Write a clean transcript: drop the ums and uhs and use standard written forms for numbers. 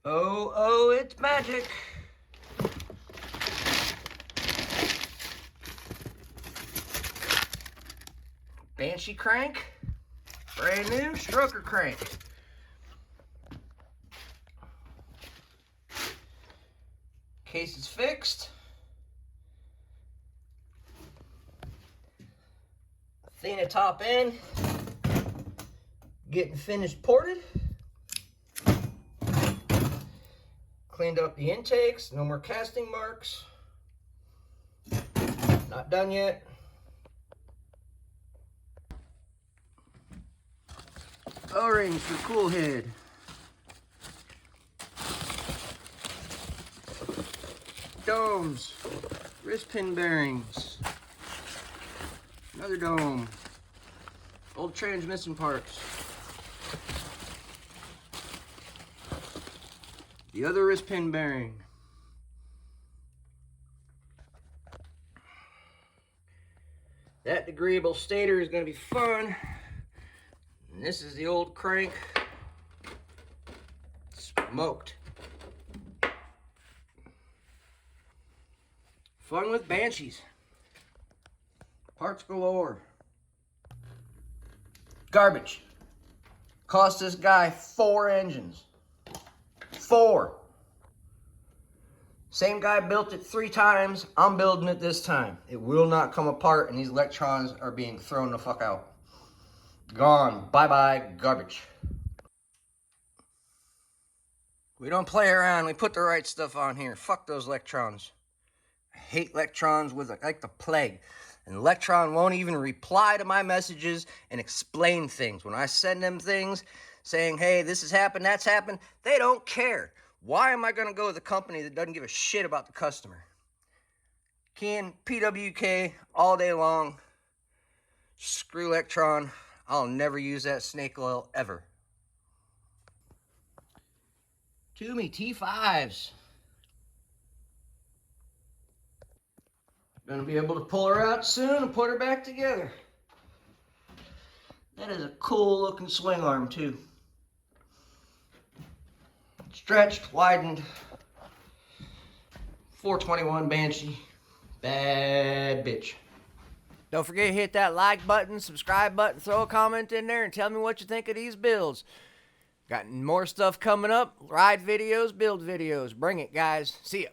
Oh, oh, it's magic. Banshee crank, brand new stroker crank. Case is fixed. Athena top end, getting finished ported. Cleaned up the intakes, no more casting marks. Not done yet. O-rings for cool head. Domes, wrist pin bearings. Another dome. Old transmission parts. The other wrist pin bearing. That degreeable stator is going to be fun. And this is the old crank. Smoked. Fun with Banshees. Parts galore. Garbage. Cost this guy 4 engines. 4. Same guy built it 3 times. I'm building it this time. It will not come apart, and these electrons are being thrown the fuck out. Gone. Bye-bye. Garbage. We don't play around. We put the right stuff on here. Fuck those electrons. I hate electrons like the plague. An electron won't even reply to my messages and explain things. When I send them things saying, hey, this has happened, that's happened, they don't care. Why am I going to go with a company that doesn't give a shit about the customer? Keying PWK all day long. Screw electron. I'll never use that snake oil ever. Toomey T5s. Gonna be able to pull her out soon and put her back together. That is a cool looking swing arm too. Stretched, widened. 421 Banshee. Bad bitch. Don't forget to hit that like button, subscribe button, throw a comment in there and tell me what you think of these builds. Got more stuff coming up. Ride videos, build videos. Bring it, guys. See ya.